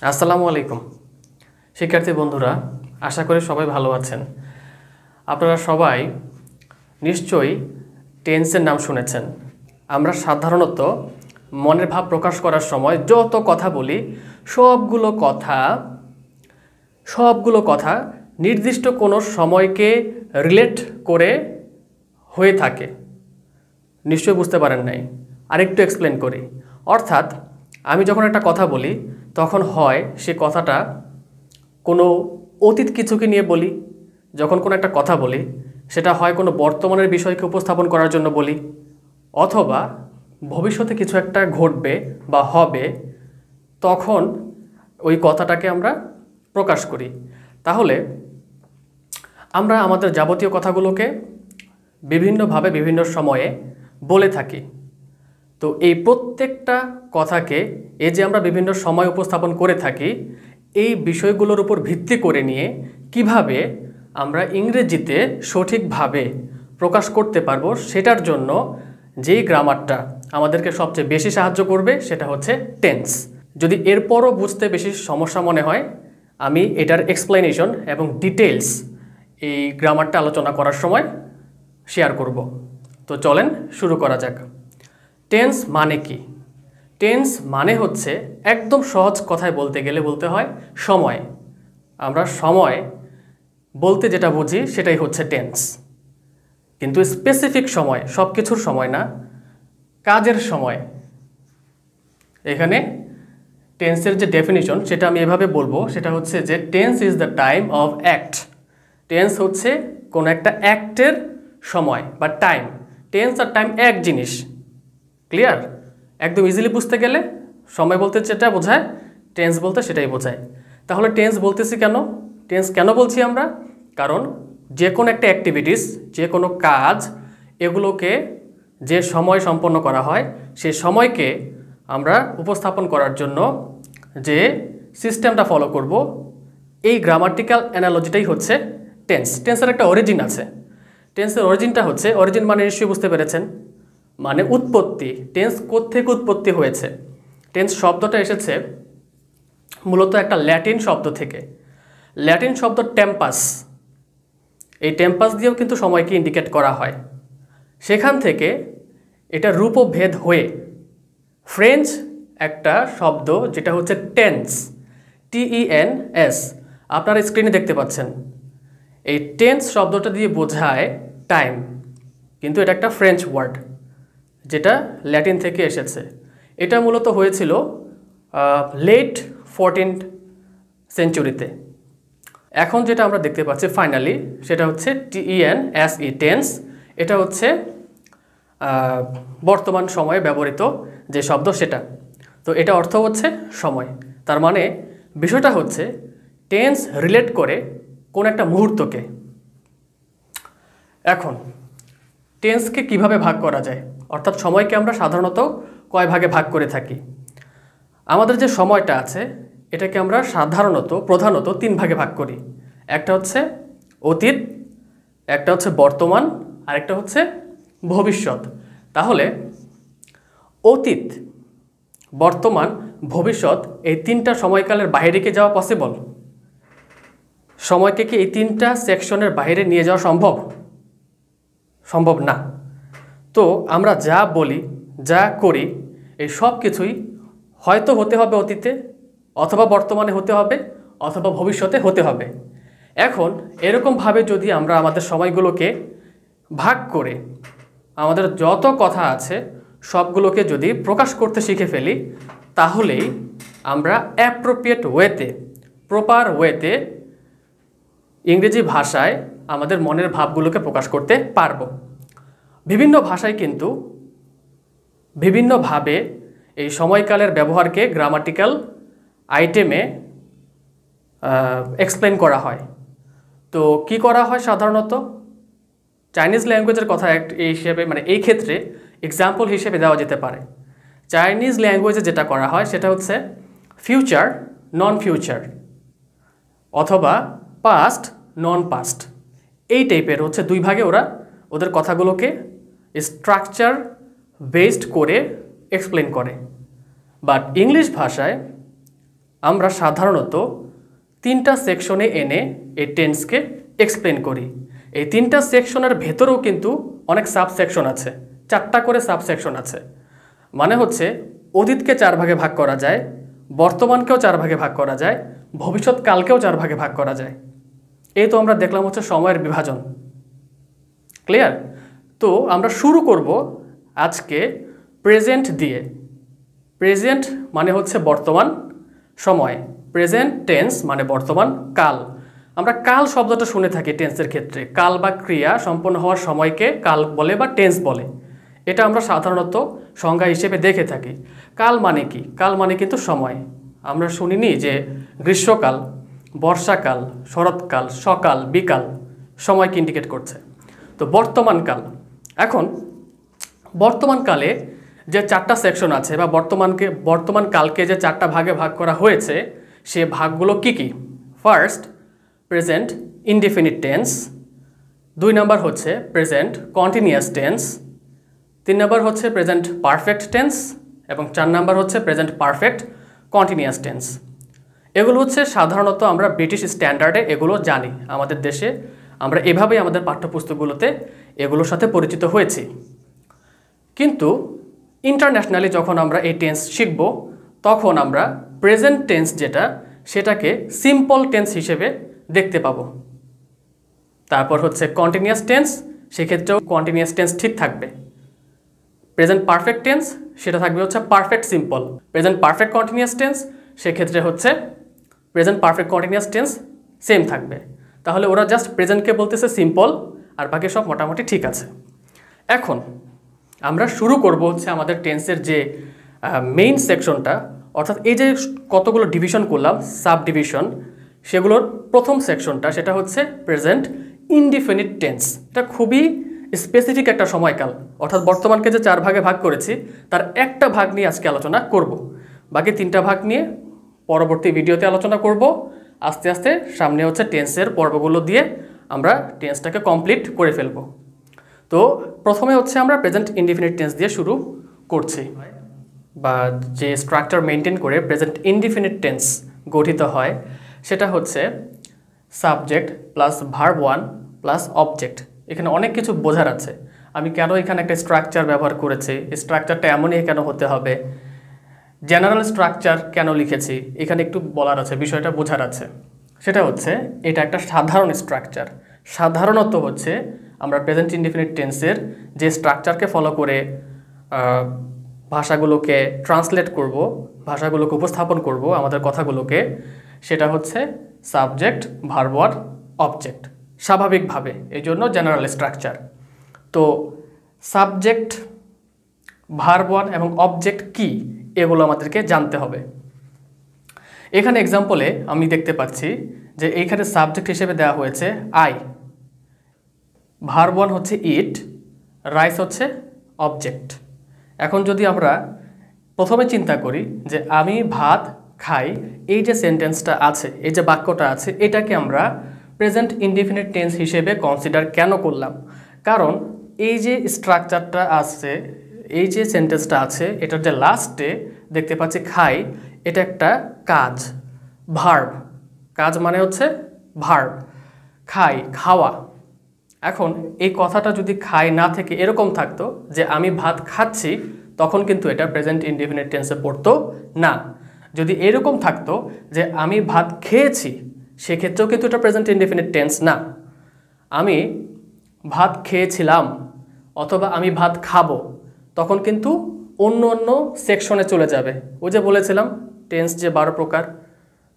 আসসালামু আলাইকুম শিক্ষার্থী বন্ধুরা, আশা করি সবাই ভালো আছেন। আপনারা সবাই নিশ্চয়ই টেন্সের নাম শুনেছেন। আমরা সাধারণত মনের ভাব প্রকাশ করার সময় যত কথা বলি সবগুলো কথা নির্দিষ্ট কোনো সময়কে রিলেট করে হয়ে থাকে। নিশ্চয়ই বুঝতে পারেন নাই, আরেকটু এক্সপ্লেন করি। অর্থাৎ আমি যখন একটা কথা বলি তখন হয় সে কথাটা কোনো অতীত কিছুকে নিয়ে বলি, যখন কোনো একটা কথা বলি সেটা হয় কোনো বর্তমানের বিষয়কে উপস্থাপন করার জন্য বলি, অথবা ভবিষ্যতে কিছু একটা ঘটবে বা হবে তখন ওই কথাটাকে আমরা প্রকাশ করি। তাহলে আমরা আমাদের যাবতীয় কথাগুলোকে বিভিন্নভাবে বিভিন্ন সময়ে বলে থাকি। তো এই প্রত্যেকটা কথাকে এই যে আমরা বিভিন্ন সময় উপস্থাপন করে থাকি, এই বিষয়গুলোর উপর ভিত্তি করে নিয়ে কিভাবে আমরা ইংরেজিতে সঠিকভাবে প্রকাশ করতে পারবো সেটার জন্য যেই গ্রামারটা আমাদেরকে সবচেয়ে বেশি সাহায্য করবে সেটা হচ্ছে টেন্স। যদি এরপরও বুঝতে বেশি সমস্যা মনে হয়, আমি এটার এক্সপ্লেনেশন এবং ডিটেলস এই গ্রামারটা আলোচনা করার সময় শেয়ার করব। তো চলেন শুরু করা যাক। টেন্স মানে কি? টেন্স মানে হচ্ছে একদম সহজ কথায় বলতে গেলে বলতে হয় সময়। আমরা সময় বলতে যেটা বুঝি সেটাই হচ্ছে টেন্স। কিন্তু স্পেসিফিক সময়, সব কিছুর সময় না, কাজের সময়। এখানে টেন্সের যে ডেফিনিশন সেটা আমি এভাবে বলবো, সেটা হচ্ছে যে tense is the time of act. Tense হচ্ছে কোনো একটা অ্যাক্টের সময় বা টাইম। টেন্স আর টাইম এক জিনিস। ক্লিয়ার? একদম ইজিলি বুঝতে গেলে সময় বলতে যেটা বোঝায় টেন্স বলতে সেটাই বোঝায়। তাহলে টেন্স বলতেছি কেন? টেন্স কেন বলছি আমরা? কারণ যে কোনো একটা অ্যাক্টিভিটিস, যে কোনো কাজ, এগুলোকে যে সময় সম্পন্ন করা হয় সেই সময়কে আমরা উপস্থাপন করার জন্য যে সিস্টেমটা ফলো করব, এই গ্রামাটিক্যাল অ্যানালজিটাই হচ্ছে টেন্স। টেন্সের একটা অরিজিন আছে। টেন্সের অরিজিনটা হচ্ছে, অরিজিন মানে নিশ্চয়ই বুঝতে পেরেছেন, মানে উৎপত্তি। টেন্স কোত্থেকে উৎপত্তি হয়েছে? টেন্স শব্দটা এসেছে মূলত একটা ল্যাটিন শব্দ থেকে। ল্যাটিন শব্দ টেম্পাস। এই টেম্পাস দিয়েও কিন্তু সময়কে ইন্ডিকেট করা হয়। সেখান থেকে এটা রূপভেদ হয়ে ফ্রেঞ্চ একটা শব্দ যেটা হচ্ছে টেন্স, TENS, আপনারা স্ক্রিনে দেখতে পাচ্ছেন। এই টেন্স শব্দটা দিয়ে বোঝায় টাইম, কিন্তু এটা একটা ফ্রেঞ্চ ওয়ার্ড যেটা ল্যাটিন থেকে এসেছে। এটা মূলত হয়েছিল লেট 14th সেঞ্চুরিতে। এখন যেটা আমরা দেখতে পাচ্ছি ফাইনালি সেটা হচ্ছে TENSE, টেন্স। এটা হচ্ছে বর্তমান সময়ে ব্যবহৃত যে শব্দ সেটা। তো এটা অর্থ হচ্ছে সময়। তার মানে বিষয়টা হচ্ছে টেন্স রিলেট করে কোন একটা মুহূর্তকে। এখন টেন্সকে কিভাবে ভাগ করা যায়, অর্থাৎ সময়কে আমরা সাধারণত কয় ভাগে ভাগ করে থাকি? আমাদের যে সময়টা আছে এটাকে আমরা প্রধানত 3 ভাগে ভাগ করি। একটা হচ্ছে অতীত, একটা হচ্ছে বর্তমান, আর একটা হচ্ছে ভবিষ্যৎ। তাহলে অতীত, বর্তমান, ভবিষ্যৎ এই 3টা সময়কালের বাইরে কি যাওয়া পসিবল? সময়কে কি এই 3টা সেকশনের বাইরে নিয়ে যাওয়া সম্ভব? সম্ভব না। তো আমরা যা বলি, যা করি, এই সব কিছুই হয়তো হতে হবে অতীতে, অথবা বর্তমানে হতে হবে, অথবা ভবিষ্যতে হতে হবে। এখন এরকমভাবে যদি আমরা আমাদের সময়গুলোকে ভাগ করে আমাদের যত কথা আছে সবগুলোকে যদি প্রকাশ করতে শিখে ফেলি, তাহলেই আমরা অ্যাপ্রোপ্রিয়েট ওয়েতে, প্রপার ওয়েতে ইংরেজি ভাষায় আমাদের মনের ভাবগুলোকে প্রকাশ করতে পারবো। বিভিন্ন ভাষায় কিন্তু বিভিন্নভাবে এই সময়কালের ব্যবহারকে গ্রামাটিক্যাল আইটেমে এক্সপ্লেন করা হয়। তো কি করা হয় সাধারণত? চাইনিজ ল্যাঙ্গুয়েজের কথা এই হিসেবে, মানে এই ক্ষেত্রে এক্সাম্পল হিসেবে দেওয়া যেতে পারে। চাইনিজ ল্যাঙ্গুয়েজে যেটা করা হয় সেটা হচ্ছে ফিউচার নন ফিউচার, অথবা পাস্ট নন পাস্ট। এই টাইপের হচ্ছে 2 ভাগে ওরা ওদের কথাগুলোকে স্ট্রাকচার বেসড করে এক্সপ্লেন করে। বাট ইংলিশ ভাষায় আমরা সাধারণত 3টা সেকশনে এনে এই টেন্সকে এক্সপ্লেন করি। এই 3টা সেকশনের ভেতরেও কিন্তু অনেক সাবসেকশন আছে, 4টা করে সাবসেকশন আছে। মানে হচ্ছে অতীতকে 4 ভাগে ভাগ করা যায়, বর্তমানকেও 4 ভাগে ভাগ করা যায়, ভবিষ্যৎকালকেও 4 ভাগে ভাগ করা যায়। এই তো আমরা দেখলাম হচ্ছে সময়ের বিভাজন। ক্লিয়ার? তো আমরা শুরু করব আজকে প্রেজেন্ট দিয়ে। প্রেজেন্ট মানে হচ্ছে বর্তমান সময়, প্রেজেন্ট টেন্স মানে বর্তমান কাল। আমরা কাল শব্দটা শুনে থাকি টেন্সের ক্ষেত্রে, কাল বা ক্রিয়া সম্পন্ন হওয়ার সময়কে কাল বলে বা টেন্স বলে। এটা আমরা সাধারণত সংজ্ঞা হিসেবে দেখে থাকি। কাল মানে কি? কাল মানে কিন্তু সময়। আমরা শুনিনি যে গ্রীষ্মকাল, বর্ষাকাল, শরৎকাল, সকাল, বিকাল সময়কে ইন্ডিকেট করছে। তো বর্তমানকাল, এখন বর্তমানকালে যে 4টা সেকশন আছে বা বর্তমানকালকে যে 4টা ভাগে ভাগ করা হয়েছে, সে ভাগগুলো কি কি? First, present indefinite tense. 2 number হচ্ছে প্রেজেন্ট কন্টিনিউয়াস টেন্স। 3 নাম্বার হচ্ছে প্রেজেন্ট পারফেক্ট টেন্স এবং 4 নাম্বার হচ্ছে প্রেজেন্ট পারফেক্ট কন্টিনিউয়াস টেন্স। এগুলো হচ্ছে সাধারণত আমরা ব্রিটিশ স্ট্যান্ডার্ডে এগুলো জানি। আমাদের দেশে আমরা এভাবেই আমাদের পাঠ্যপুস্তকগুলোতে এগুলোর সাথে পরিচিত হয়েছি। কিন্তু ইন্টারন্যাশনালি যখন আমরা এই টেন্স শিখব, তখন আমরা প্রেজেন্ট টেন্স যেটা, সেটাকে সিম্পল টেন্স হিসেবে দেখতে পাবো। তারপর হচ্ছে কন্টিনিউয়াস টেন্স, সেক্ষেত্রেও কন্টিনিউয়াস টেন্স ঠিক থাকবে। প্রেজেন্ট পারফেক্ট টেন্স, সেটা থাকবে হচ্ছে perfect simple. Present perfect continuous tense, সেক্ষেত্রে হচ্ছে present perfect continuous tense same থাকবে। তাহলে ওরা জাস্ট প্রেজেন্টকে বলতেছে সিম্পল, আর বাকি সব মোটামুটি ঠিক আছে। এখন আমরা শুরু করব হচ্ছে আমাদের টেন্সের যে মেইন সেকশনটা, অর্থাৎ এই যে কতগুলো ডিভিশন করলাম, সাব ডিভিশন, সেগুলোর প্রথম সেকশনটা সেটা হচ্ছে প্রেজেন্ট ইনডিফিনিট টেন্স। এটা খুবই স্পেসিফিক একটা সময়কাল, অর্থাৎ বর্তমানকে যে 4 ভাগে ভাগ করেছি তার একটা ভাগ নিয়ে আজকে আলোচনা করব। বাকি 3টা ভাগ নিয়ে পরবর্তী ভিডিওতে আলোচনা করব। আস্তে আস্তে সামনে হচ্ছে টেন্সের পর্বগুলো দিয়ে আমরা টেন্সটাকে কমপ্লিট করে ফেলব। তো প্রথমে হচ্ছে আমরা প্রেজেন্ট ইনডিফিনিট টেন্স দিয়ে শুরু করছি, বা যে স্ট্রাকচার মেনটেন করে প্রেজেন্ট ইনডিফিনিট টেন্স গঠিত হয় সেটা হচ্ছে subject plus verb 1 plus object. এখানে অনেক কিছু বোঝার আছে। আমি কেন এখানে একটা স্ট্রাকচার ব্যবহার করেছি, স্ট্রাকচারটা এমনই কেন হতে হবে, জেনারেল স্ট্রাকচার কেন লিখেছি, এখানে একটু বলার আছে, বিষয়টা বোঝার আছে। সেটা হচ্ছে এটা একটা সাধারণ স্ট্রাকচার। সাধারণত হচ্ছে আমরা প্রেজেন্ট ইনডিফিনিট টেন্সের যে স্ট্রাকচারকে ফলো করে ভাষাগুলোকে ট্রান্সলেট করব, ভাষাগুলোকে উপস্থাপন করব, আমাদের কথাগুলোকে, সেটা হচ্ছে সাবজেক্ট, ভার্ব 1, অবজেক্ট, স্বাভাবিকভাবে। এই জন্য জেনারেল স্ট্রাকচার। তো সাবজেক্ট, ভার্ব 1 এবং অবজেক্ট কি, এগুলো আমাদেরকে জানতে হবে। এখানে এক্সাম্পলে আমি দেখতে পাচ্ছি যে এইখানে সাবজেক্ট হিসেবে দেওয়া হয়েছে আই, ভার্ব 1 হচ্ছে ইট, রাইস হচ্ছে অবজেক্ট। এখন যদি আমরা প্রথমে চিন্তা করি যে আমি ভাত খাই, এই যে সেন্টেন্সটা আছে, এই যে বাক্যটা আছে, এটাকে আমরা প্রেজেন্ট ইনডিফিনিট টেন্স হিসেবে কনসিডার কেন করলাম? কারণ এই যে স্ট্রাকচারটা আছে, এই যে সেন্টেন্সটা আছে, এটার যে লাস্টে দেখতে পাচ্ছি খাই, এটা একটা কাজ, ভার্ব। কাজ মানে হচ্ছে ভার্ব, খাই, খাওয়া। এখন এই কথাটা যদি খাই না থেকে এরকম থাকতো যে আমি ভাত খাচ্ছি, তখন কিন্তু এটা প্রেজেন্ট ইনডিফিনিট টেন্সে পড়তো না। যদি এরকম থাকতো যে আমি ভাত খেয়েছি, সেক্ষেত্রেও কিন্তু এটা প্রেজেন্ট ইনডিফিনিট টেন্স না। আমি ভাত খেয়েছিলাম অথবা আমি ভাত খাবো, তখন কিন্তু অন্য অন্য সেকশনে চলে যাবে। ওই যে বলেছিলাম টেন্স যে 12 প্রকার,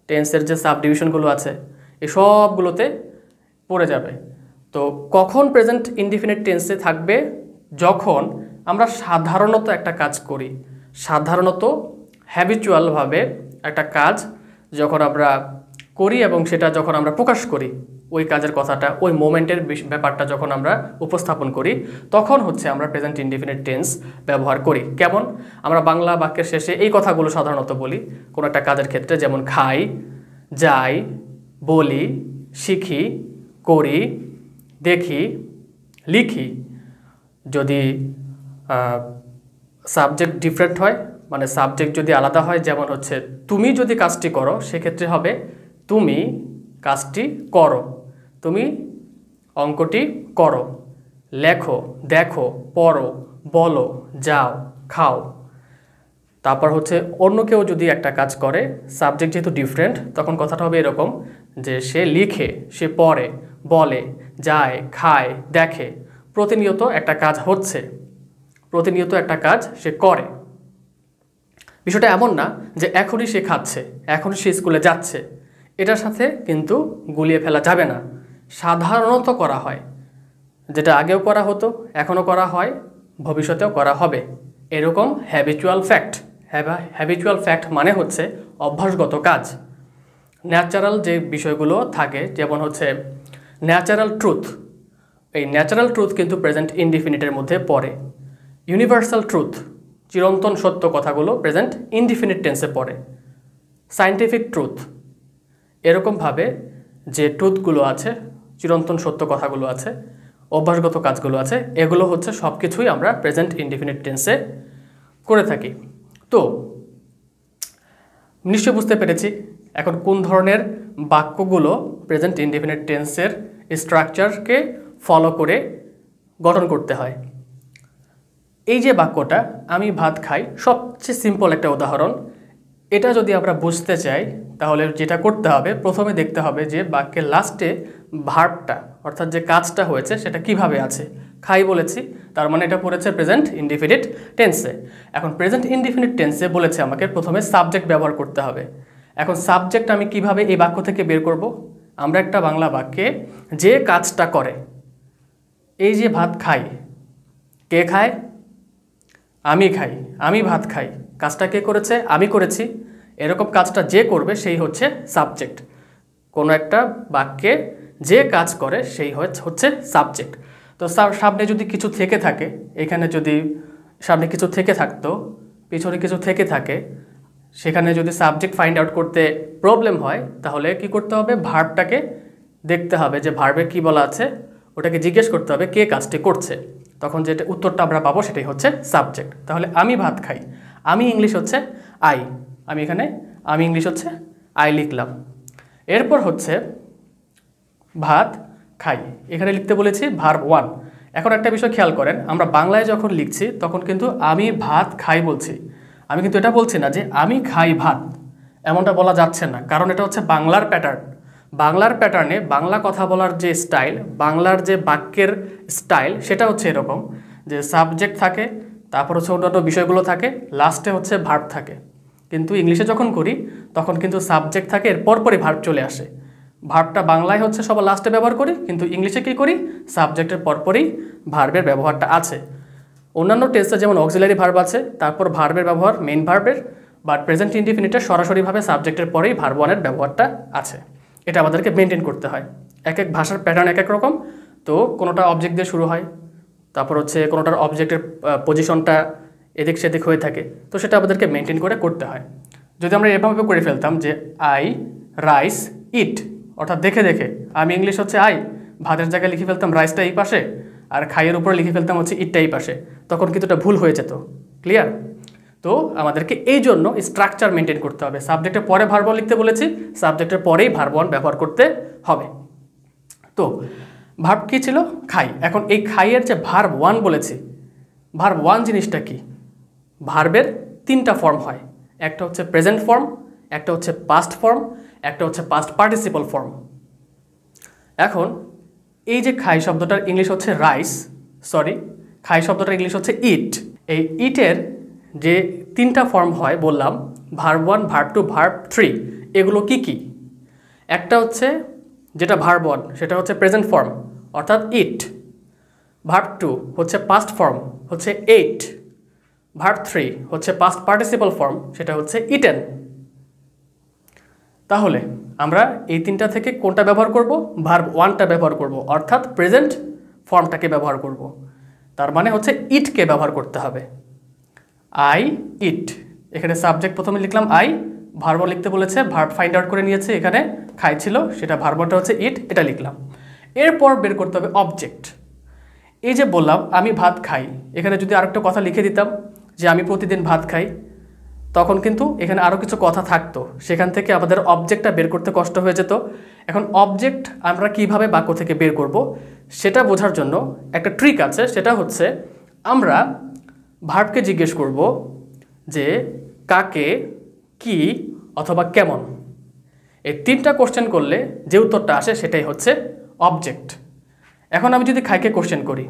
টেন্সের যে সাব ডিভিশনগুলো আছে, এই সবগুলোতে পড়ে যাবে। তো কখন প্রেজেন্ট ইনডিফিনিট টেন্সে থাকবে? যখন আমরা সাধারণত একটা কাজ করি, সাধারণত হ্যাবিচুয়ালভাবে একটা কাজ যখন আমরা করি এবং সেটা যখন আমরা প্রকাশ করি, ওই কাজের কথাটা, ওই মোমেন্টের ব্যাপারটা যখন আমরা উপস্থাপন করি, তখন হচ্ছে আমরা প্রেজেন্ট ইনডিফিনিট টেন্স ব্যবহার করি। কেমন? আমরা বাংলা বাক্যের শেষে এই কথাগুলো সাধারণত বলি কোনো একটা কাজের ক্ষেত্রে, যেমন খাই, যাই, বলি, শিখি, করি, দেখি, লিখি। যদি সাবজেক্ট ডিফারেন্ট হয়, মানে সাবজেক্ট যদি আলাদা হয়, যেমন হচ্ছে তুমি যদি কাজটি করো সেক্ষেত্রে হবে তুমি কাজটি করো, তুমি অঙ্কটি করো, লেখো, দেখো, পড়ো, বলো, যাও, খাও। তারপর হচ্ছে অন্য কেউ যদি একটা কাজ করে, সাবজেক্ট যেহেতু ডিফারেন্ট, তখন কথাটা হবে এরকম যে সে লিখে, সে পড়ে, বলে, যায়, খায়, দেখে, প্রতিনিয়ত একটা কাজ হচ্ছে, প্রতিনিয়ত একটা কাজ সে করে। বিষয়টা এমন না যে এখনই সে খাচ্ছে, এখনই সে স্কুলে যাচ্ছে, এটার সাথে কিন্তু গুলিয়ে ফেলা যাবে না। সাধারণত করা হয়, যেটা আগেও করা হতো, এখনও করা হয়, ভবিষ্যতেও করা হবে, এরকম হ্যাবিচুয়াল ফ্যাক্ট। হ্যাবিচুয়াল ফ্যাক্ট মানে হচ্ছে অভ্যাসগত কাজ। ন্যাচারাল যে বিষয়গুলো থাকে, যেমন হচ্ছে ন্যাচারাল ট্রুথ, এই ন্যাচারাল ট্রুথ কিন্তু প্রেজেন্ট ইনডিফিনিটের মধ্যে পড়ে। ইউনিভার্সাল ট্রুথ, চিরন্তন সত্য কথাগুলো প্রেজেন্ট ইনডিফিনিট টেন্সে পড়ে। সায়েন্টিফিক ট্রুথ, এরকমভাবে যে ট্রুথগুলো আছে, চিরন্তন সত্য কথাগুলো আছে, অভ্যাসগত কাজগুলো আছে, এগুলো হচ্ছে সব কিছুই আমরা প্রেজেন্ট ইনডিফিনিট টেন্সে করে থাকি। তো নিশ্চয়ই বুঝতে পেরেছি এখন কোন ধরনের বাক্যগুলো প্রেজেন্ট ইনডিফিনিট টেন্সের স্ট্রাকচারকে ফলো করে গঠন করতে হয়। এই যে বাক্যটা আমি ভাত খাই, সবচেয়ে সিম্পল একটা উদাহরণ। এটা যদি আমরা বুঝতে চাই তাহলে যেটা করতে হবে, প্রথমে দেখতে হবে যে বাক্যের লাস্টে ভার্বটা, অর্থাৎ যে কাজটা হয়েছে সেটা কিভাবে আছে। খাই বলেছি, তার মানে এটা পড়েছে প্রেজেন্ট ইনডিফিনিট টেন্সে। এখন প্রেজেন্ট ইনডিফিনিট টেন্সে বলেছে আমাকে প্রথমে সাবজেক্ট ব্যবহার করতে হবে। এখন সাবজেক্ট আমি কিভাবে এই বাক্য থেকে বের করব? আমরা একটা বাংলা বাক্যে যে কাজটা করে, এই যে ভাত খাই, কে খায়? আমি খাই, আমি ভাত খাই, কাজটা কে করেছে? আমি করেছি। এরকম কাজটা যে করবে সেই হচ্ছে সাবজেক্ট। কোনো একটা বাক্যে যে কাজ করে সেই হচ্ছে সাবজেক্ট। তো সামনে যদি কিছু থেকে থাকে, এখানে যদি সামনে কিছু থেকে থাকতো, পিছনে কিছু থেকে থাকে, সেখানে যদি সাবজেক্ট ফাইন্ড আউট করতে প্রবলেম হয় তাহলে কি করতে হবে? ভার্বটাকে দেখতে হবে যে ভার্বে কি বলা আছে, ওটাকে জিজ্ঞেস করতে হবে কে কাজটি করছে। তখন যেটা উত্তরটা আমরা পাবো সেটাই হচ্ছে সাবজেক্ট। তাহলে আমি ভাত খাই, আমি ইংলিশ হচ্ছে আই, আমি এখানে আমি ইংলিশ হচ্ছে আই লিখলাম। এরপর হচ্ছে ভাত খাই, এখানে লিখতে বলেছি ভার্ব 1। এখন একটা বিষয় খেয়াল করেন, আমরা বাংলায় যখন লিখছি তখন কিন্তু আমি ভাত খাই বলছি, আমি কিন্তু এটা বলছি না যে আমি খাই ভাত, এমনটা বলা যাচ্ছে না, কারণ এটা হচ্ছে বাংলার প্যাটার্ন। বাংলার প্যাটার্নে বাংলা কথা বলার যে স্টাইল, বাংলার যে বাক্যের স্টাইল, সেটা হচ্ছে এরকম যে সাবজেক্ট থাকে, তারপর হচ্ছে অন্যান্য বিষয়গুলো থাকে, লাস্টে হচ্ছে ভার্ব থাকে। কিন্তু ইংলিশে যখন করি তখন কিন্তু সাবজেক্ট থাকে, এর পরপরই ভার্ব চলে আসে। ভার্বটা বাংলায় হচ্ছে সবার লাস্টে ব্যবহার করি, কিন্তু ইংলিশে কী করি? সাবজেক্টের পরপরই ভার্বের ব্যবহারটা আছে। অন্যান্য টেন্সে যেমন অক্সিলারি ভার্ব আছে, তারপর ভার্বের ব্যবহার মেইন ভার্বের, বাট প্রেজেন্ট ইনডিফিনিটের সরাসরিভাবে সাবজেক্টের পরেই ভার্ব 1-এর ব্যবহারটা আছে। এটা আমাদেরকে মেনটেন করতে হয়। এক এক ভাষার প্যাটার্ন এক এক রকম। তো কোনোটা অবজেক্ট দিয়ে শুরু হয়, তারপর হচ্ছে কোনোটার অবজেক্টের পজিশনটা এদিক সেদিক হয়ে থাকে, তো সেটা আমাদেরকে মেনটেন করে করতে হয়। যদি আমরা এভাবে করে ফেলতাম যে আই রাইস ইট, অর্থাৎ দেখে দেখে আমি ইংলিশ হচ্ছে আই, ভাতের জায়গায় লিখে ফেলতাম রাইসটা এই পাশে, আর খাইয়ের উপরে লিখে ফেলতাম হচ্ছে ইটটা এই পাশে, তখন কিন্তু এটা ভুল হয়ে যেত। ক্লিয়ার? তো আমাদেরকে এই জন্য স্ট্রাকচার মেনটেন করতে হবে। সাবজেক্টের পরে ভার্ব লিখতে বলেছি, সাবজেক্টের পরেই ভার্ব 1 ব্যবহার করতে হবে। তো ভার্ব কী ছিল? খাই। এখন এই খাইয়ের যে ভার্ব 1 বলেছি, ভার্ব 1 জিনিসটা কি? ভার্বের 3টা ফর্ম হয়, একটা হচ্ছে প্রেজেন্ট ফর্ম, একটা হচ্ছে পাস্ট ফর্ম, একটা হচ্ছে পাস্ট পার্টিসিপল ফর্ম। এখন এই যে খাই শব্দটার ইংলিশ হচ্ছে রাইস, খাই শব্দটার ইংলিশ হচ্ছে ইট। এই ইটের যে 3টা ফর্ম হয় বললাম, ভার্ব 1, ভার্ব 2, ভার্ব 3, এগুলো কি কি? একটা হচ্ছে যেটা ভার্ব 1 সেটা হচ্ছে প্রেজেন্ট ফর্ম, অর্থাৎ ইট। ভার্ব 2 হচ্ছে পাস্ট ফর্ম, হচ্ছে এইট। ভার্ব 3 হচ্ছে পাস্ট পার্টিসিপল ফর্ম, সেটা হচ্ছে ইটেন। তাহলে আমরা এই 3টা থেকে কোনটা ব্যবহার করব? ভার্ব 1টা ব্যবহার করব, অর্থাৎ প্রেজেন্ট ফর্মটাকে ব্যবহার করব। তার মানে হচ্ছে ইটকে ব্যবহার করতে হবে। আই ইট, এখানে সাবজেক্ট প্রথমে লিখলাম আই, ভার্ব লিখতে বলেছে, ভার্ব ফাইন্ড আউট করে নিয়েছে, এখানে খাই ছিল, সেটা ভার্বটা হচ্ছে ইট, এটা লিখলাম। এরপর বের করতে হবে অবজেক্ট। এই যে বললাম আমি ভাত খাই, এখানে যদি আরেকটা কথা লিখে দিতাম যে আমি প্রতিদিন ভাত খাই, তখন কিন্তু এখানে আরও কিছু কথা থাকতো, সেখান থেকে আমাদের অবজেক্টটা বের করতে কষ্ট হয়ে যেত। এখন অবজেক্ট আমরা কিভাবে বাক্য থেকে বের করব সেটা বোঝার জন্য একটা ট্রিক আছে, সেটা হচ্ছে আমরা ভার্বকে জিজ্ঞেস করব যে কাকে, কি অথবা কেমন। এই 3টা কোশ্চেন করলে যে উত্তরটা আসে সেটাই হচ্ছে অবজেক্ট। এখন আমি যদি খাইকে কোশ্চেন করি,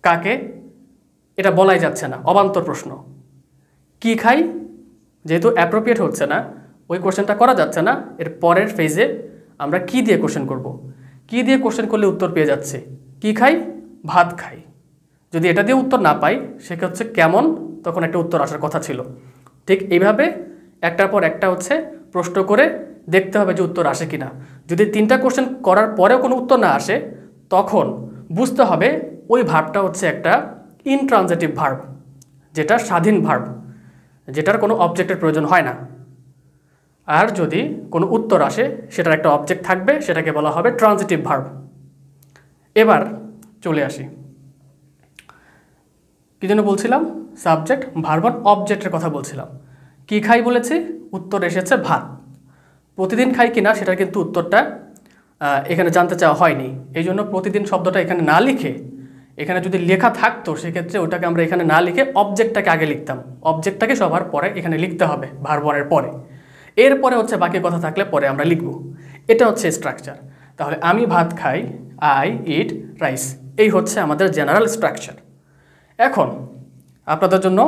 কাকে, এটা বলাই যাচ্ছে না, অবান্তর প্রশ্ন। কি খাই, যেহেতু অ্যাপ্রোপ্রিয়েট হচ্ছে না, ওই কোশ্চেনটা করা যাচ্ছে না। এর পরের ফেজে আমরা কি দিয়ে কোশ্চেন করব। কি দিয়ে কোশ্চেন করলে উত্তর পেয়ে যাচ্ছে, কি খাই, ভাত খাই। যদি এটা দিয়ে উত্তর না পাই সেটা হচ্ছে কেমন, তখন একটা উত্তর আসার কথা ছিল। ঠিক এইভাবে একটার পর একটা হচ্ছে প্রশ্ন করে দেখতে হবে যে উত্তর আসে কিনা। যদি 3টা কোশ্চেন করার পরেও কোনো উত্তর না আসে, তখন বুঝতে হবে ওই ভার্বটা হচ্ছে একটা ইনট্রানজিটিভ ভার্ব, যেটা স্বাধীন ভার্ব, যেটার কোনো অবজেক্টের প্রয়োজন হয় না। আর যদি কোনো উত্তর আসে সেটার একটা অবজেক্ট থাকবে, সেটাকে বলা হবে ট্রানজিটিভ ভার্ব। এবার চলে আসি, কি জন্য বলছিলাম, সাবজেক্ট ভার্ব অবজেক্টের কথা বলছিলাম। কি খাই বলেছি, উত্তর এসেছে ভাত। প্রতিদিন খাই কিনা সেটা কিন্তু উত্তরটা এখানে জানতে চাওয়া হয়নি। এই জন্য প্রতিদিন শব্দটা এখানে না লিখে, এখানে যদি লেখা থাকতো সেক্ষেত্রে ওটাকে আমরা এখানে না লিখে অবজেক্টটাকে আগে লিখতাম। অবজেক্টটাকে সবার পরে এখানে লিখতে হবে, ভার্ব ওয়ানের পরে। এরপরে হচ্ছে বাকি কথা থাকলে পরে আমরা লিখব। এটা হচ্ছে স্ট্রাকচার। তাহলে আমি ভাত খাই, আই ইট রাইস, এই হচ্ছে আমাদের জেনারেল স্ট্রাকচার। এখন আপনাদের জন্য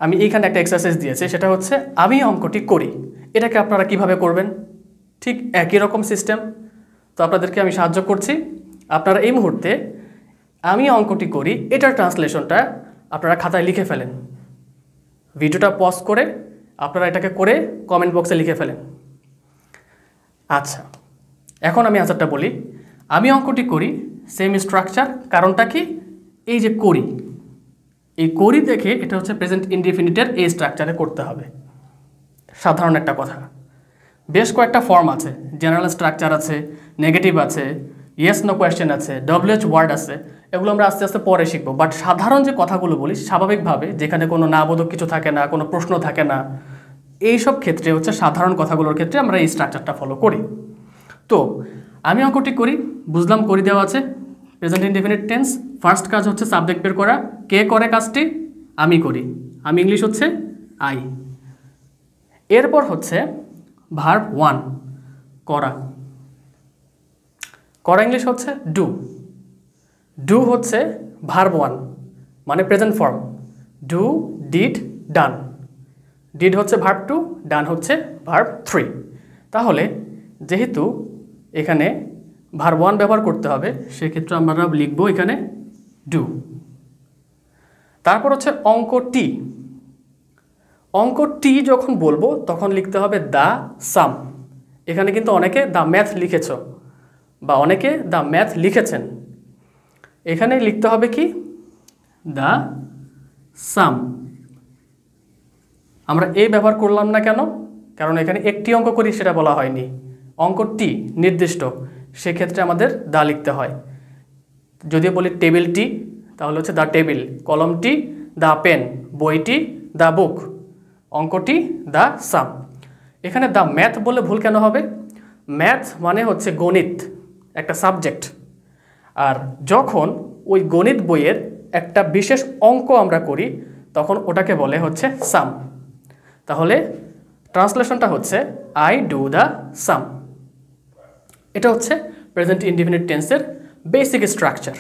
আমি এইখানে একটা এক্সারসাইজ দিয়েছি, সেটা হচ্ছে আমি অঙ্কটি করি। এটাকে আপনারা কিভাবে করবেন, ঠিক একই রকম সিস্টেম। তো আপনাদেরকে আমি সাহায্য করছি। আপনারা এই মুহূর্তে আমি অঙ্কটি করি এটার ট্রান্সলেশনটা আপনারা খাতায় লিখে ফেলেন। ভিডিওটা পজ করে আপনারা এটাকে করে কমেন্ট বক্সে লিখে ফেলেন। আচ্ছা, এখন আমি আনসারটা বলি। আমি অঙ্কটি করি, সেম স্ট্রাকচার। কারণটা কি, এই যে করি, এই করি দেখে এটা হচ্ছে প্রেজেন্ট ইনডিফিনিটের এই স্ট্রাকচারে করতে হবে। সাধারণ একটা কথা। বেশ কয়েকটা ফর্ম আছে, জেনারেল স্ট্রাকচার আছে, নেগেটিভ আছে, ইয়েস নো কোয়েশ্চেন আছে, WH ওয়ার্ড আছে। এগুলো আমরা আস্তে আস্তে পরে শিখবো। বাট সাধারণ যে কথাগুলো বলি স্বাভাবিকভাবে, যেখানে কোনো নাবোধক কিছু থাকে না, কোনো প্রশ্ন থাকে না, এইসব ক্ষেত্রে হচ্ছে সাধারণ কথাগুলোর ক্ষেত্রে আমরা এই স্ট্রাকচারটা ফলো করি। তো আমি অঙ্কটি করি, বুঝলাম করি দেওয়া আছে, প্রেজেন্ট ইনডিফিনিট টেন্স। ফার্স্ট কাজ হচ্ছে সাবজেক্ট বের করা। কে করে কাজটি, আমি করি। আমি ইংলিশ হচ্ছে আই। এরপর হচ্ছে ভার্ব 1 করা। করা ইংলিশ হচ্ছে ডু। ডু হচ্ছে ভার্ব 1 মানে present form. Do, did, done. Did হচ্ছে ভার্ব 2, ডান হচ্ছে ভার্ব 3। তাহলে যেহেতু এখানে ভার্ব 1 ব্যবহার করতে হবে, সেক্ষেত্রে আমরা লিখব এখানে ডু। তারপর হচ্ছে অঙ্কটি। অঙ্কটি যখন বলবো তখন লিখতে হবে দ্য সাম। এখানে কিন্তু অনেকে দ্য ম্যাথ লিখেছ বা অনেকে দ্য ম্যাথ লিখেছেন। এখানে লিখতে হবে কি, দ্য সাম। আমরা এই ব্যবহার করলাম না কেন, কারণ এখানে একটি অঙ্ক করি সেটা বলা হয়নি। অঙ্কটি নির্দিষ্ট, সেক্ষেত্রে আমাদের দা লিখতে হয়। যদি বলি টেবিলটি, তাহলে হচ্ছে দ্য টেবিল। কলমটি, দ্য পেন। বইটি, দ্য বুক। অঙ্কটি, দ্য সাম। এখানে দ্য ম্যাথ বলে ভুল কেন হবে? ম্যাথ মানে হচ্ছে গণিত, একটা সাবজেক্ট। আর যখন ওই গণিত বইয়ের একটা বিশেষ অঙ্ক আমরা করি তখন ওটাকে বলে হচ্ছে সাম। তাহলে ট্রান্সলেশনটা হচ্ছে আই ডু দ্য সাম। এটা হচ্ছে প্রেজেন্ট ইনডিফিনিট টেন্সের বেসিক স্ট্রাকচার।